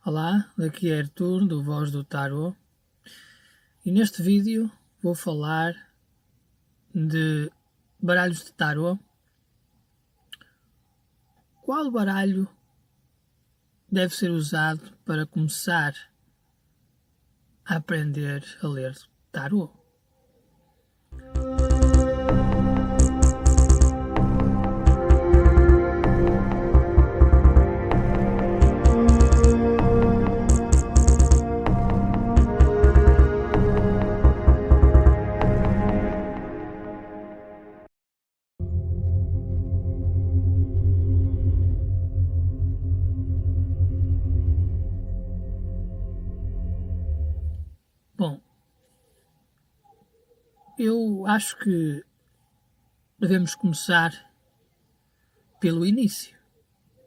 Olá, daqui é Arthur do Voz do Tarot e neste vídeo vou falar de baralhos de tarot. Qual baralho deve ser usado para começar a aprender a ler tarot? Bom, eu acho que devemos começar pelo início,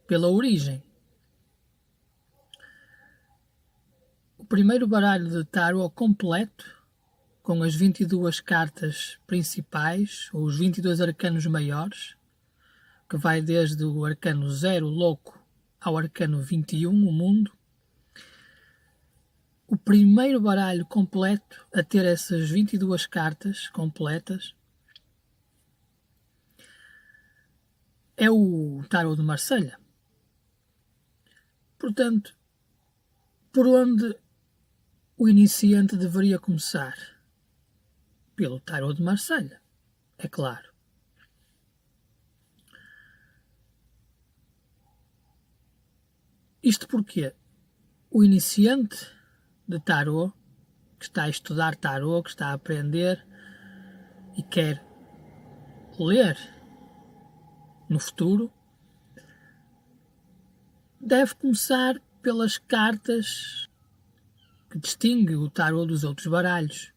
pela origem. O primeiro baralho de tarot completo, com as 22 cartas principais, ou os 22 arcanos maiores, que vai desde o arcano 0, louco, ao arcano 21, o mundo. O primeiro baralho completo a ter essas 22 cartas completas é o Tarot de Marselha. Portanto, por onde o iniciante deveria começar? Pelo Tarot de Marselha, é claro. Isto porque o iniciante de Tarot, que está a estudar Tarot, que está a aprender e quer ler no futuro, deve começar pelas cartas que distingue o tarot dos outros baralhos.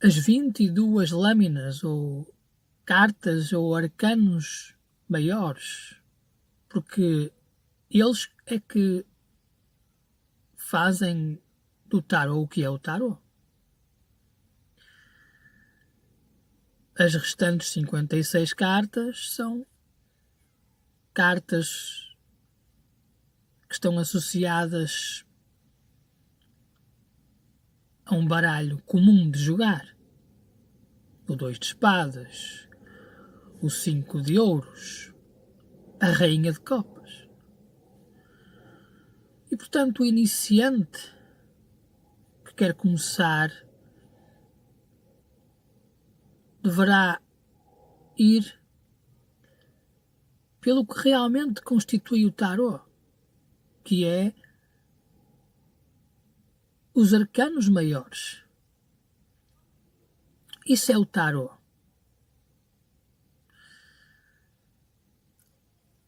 As 22 lâminas ou cartas ou arcanos maiores, porque eles é que fazem do tarot o que é o tarot. As restantes 56 cartas são cartas que estão associadas a um baralho comum de jogar. O 2 de espadas, o 5 de ouros, a rainha de copas. E portanto o iniciante que quer começar deverá ir pelo que realmente constitui o tarot, que é os arcanos maiores. Isso é o tarot.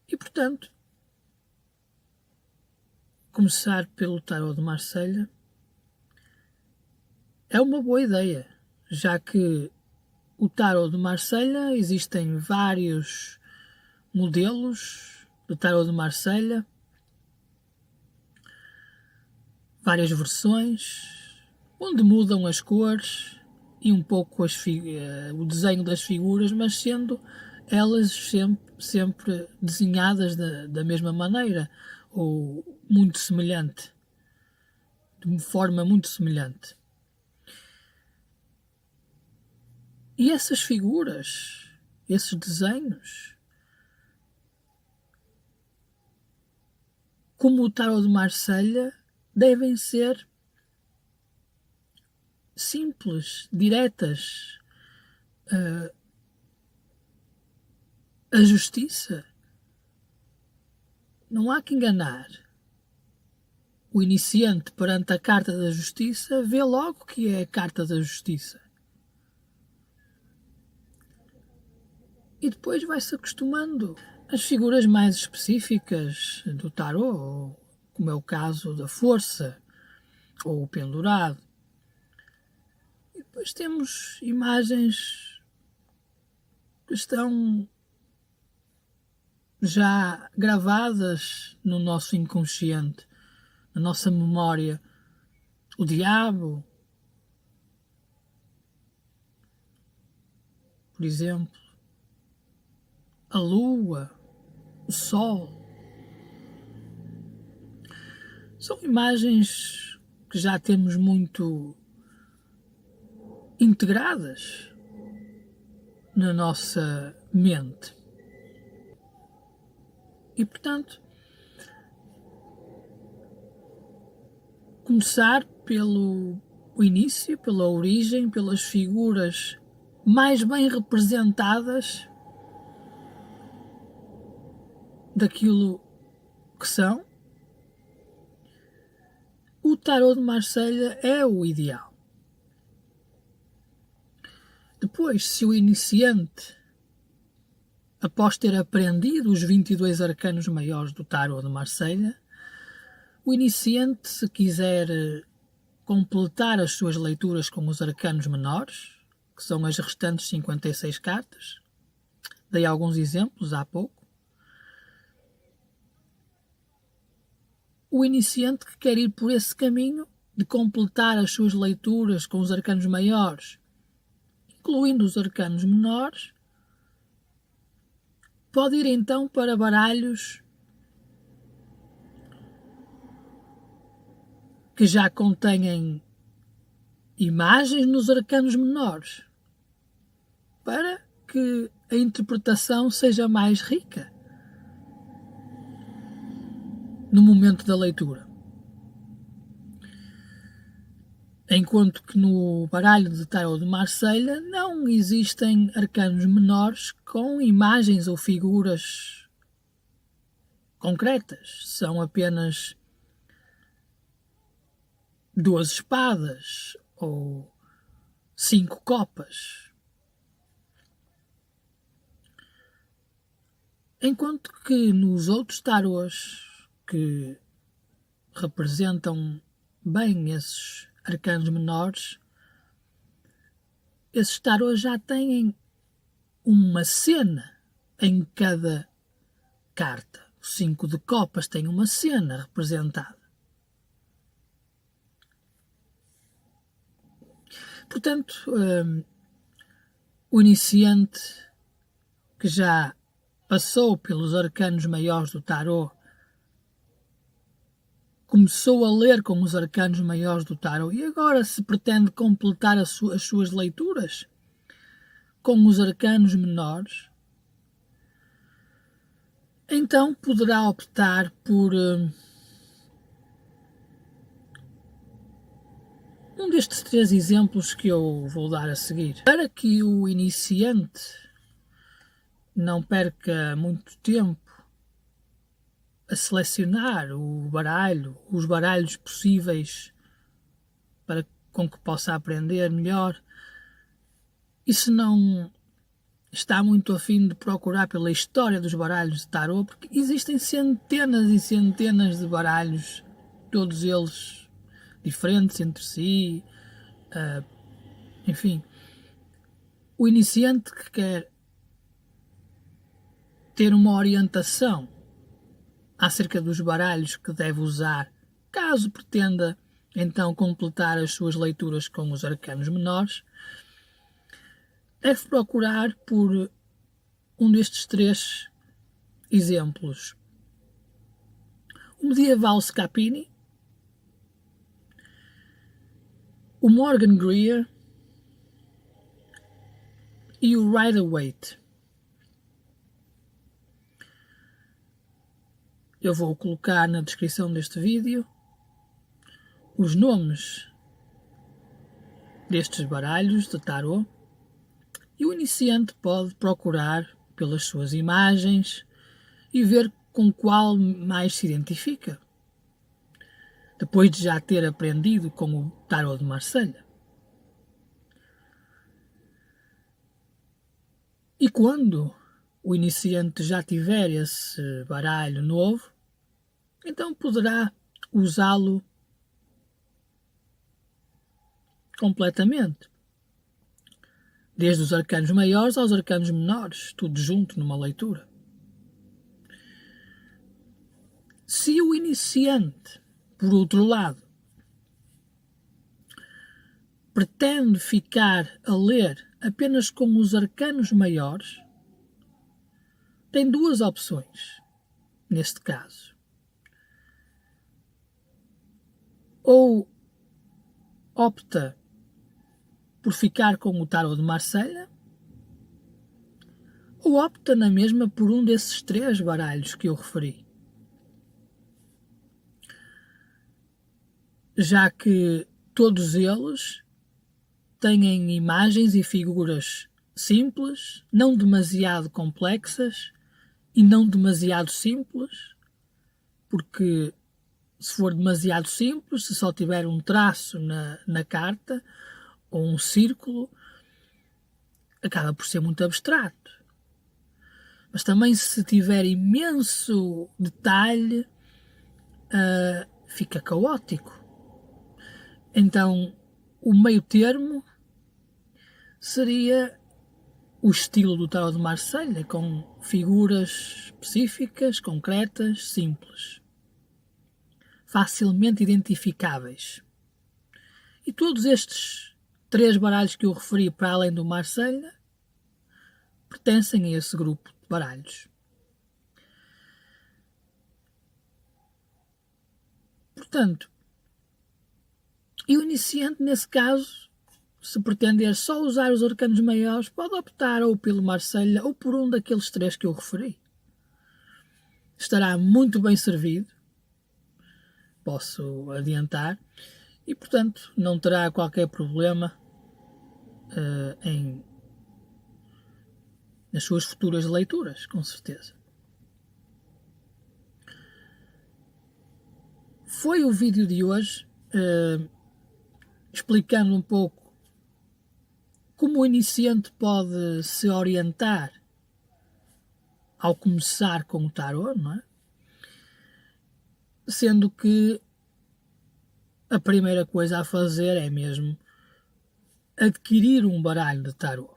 E, portanto, começar pelo Tarot de Marselha é uma boa ideia, já que o Tarot de Marselha existem vários modelos do Tarot de Marselha, várias versões, onde mudam as cores e um pouco o desenho das figuras, mas sendo elas sempre desenhadas da mesma maneira, ou muito semelhante, de forma muito semelhante. E essas figuras, esses desenhos, como o Tarot de Marselha, devem ser simples, diretas. A justiça. Não há que enganar. O iniciante perante a carta da justiça vê logo que é a carta da justiça. E depois vai-se acostumando. As figuras mais específicas do tarot, como é o caso da força ou o pendurado. E depois temos imagens que estão já gravadas no nosso inconsciente, na nossa memória. O diabo, por exemplo, a lua, o sol, São imagens que já temos muito integradas na nossa mente. E, portanto, começar pelo início, pela origem, pelas figuras mais bem representadas daquilo que são. O tarot de Marselha é o ideal. Depois, se o iniciante, após ter aprendido os 22 arcanos maiores do tarot de Marselha, o iniciante, se quiser completar as suas leituras com os arcanos menores, que são as restantes 56 cartas, dei alguns exemplos há pouco, o iniciante que quer ir por esse caminho de completar as suas leituras com os arcanos maiores, incluindo os arcanos menores, pode ir então para baralhos que já contêm imagens nos arcanos menores, para que a interpretação seja mais rica no momento da leitura. Enquanto que no baralho de tarot de Marselha não existem arcanos menores com imagens ou figuras concretas. São apenas 2 espadas ou 5 copas. Enquanto que nos outros tarôs que representam bem esses arcanos menores, esses tarôs já têm uma cena em cada carta. O 5 de copas tem uma cena representada. Portanto, o iniciante que já passou pelos arcanos maiores do tarot, começou a ler com os arcanos maiores do tarot e agora se pretende completar as suas leituras com os arcanos menores, então poderá optar por um destes 3 exemplos que eu vou dar a seguir. Para que o iniciante não perca muito tempo a selecionar os baralhos possíveis com que possa aprender melhor, e se não está muito afim de procurar pela história dos baralhos de tarot, porque existem centenas e centenas de baralhos, todos eles diferentes entre si, enfim, o iniciante que quer ter uma orientação acerca dos baralhos que deve usar, caso pretenda então completar as suas leituras com os arcanos menores, deve procurar por um destes 3 exemplos. O medieval Scapini, o Morgan Greer e o Rider-Waite. Eu vou colocar na descrição deste vídeo os nomes destes baralhos de tarot e o iniciante pode procurar pelas suas imagens e ver com qual mais se identifica, depois de já ter aprendido com o tarot de Marselha. E quando o iniciante já tiver esse baralho novo, então poderá usá-lo completamente, desde os arcanos maiores aos arcanos menores, tudo junto numa leitura. Se o iniciante, por outro lado, pretende ficar a ler apenas com os arcanos maiores, tem 2 opções neste caso. ou opta por ficar com o tarot de Marselha, ou opta na mesma por um desses 3 baralhos que eu referi. Já que todos eles têm imagens e figuras simples, não demasiado complexas e não demasiado simples, porque se for demasiado simples, se só tiver um traço na carta ou um círculo, acaba por ser muito abstrato. Mas também se tiver imenso detalhe, fica caótico. Então, o meio termo seria o estilo do tarot de Marselha, com figuras específicas, concretas, simples, facilmente identificáveis. E todos estes 3 baralhos que eu referi para além do Marselha pertencem a esse grupo de baralhos. Portanto, e o iniciante, nesse caso, se pretender só usar os arcanos maiores, pode optar ou pelo Marselha ou por um daqueles 3 que eu referi. Estará muito bem servido, posso adiantar, e portanto não terá qualquer problema nas suas futuras leituras, com certeza. Foi o vídeo de hoje, explicando um pouco como o iniciante pode se orientar ao começar com o tarot, não é? Sendo que a primeira coisa a fazer é mesmo adquirir um baralho de tarot.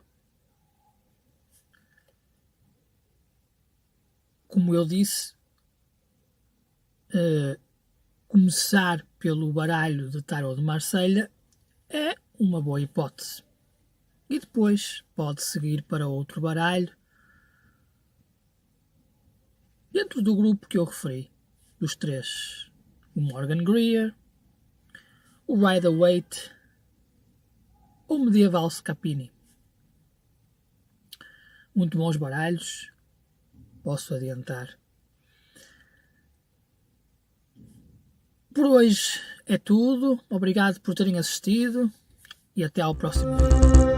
Como eu disse, começar pelo baralho de tarot de Marselha é uma boa hipótese. E depois pode seguir para outro baralho dentro do grupo que eu referi, dos 3. O Morgan Greer, o Rider-Waite ou o Medieval Scapini. Muito bons baralhos, posso adiantar. Por hoje é tudo. Obrigado por terem assistido e até ao próximo vídeo.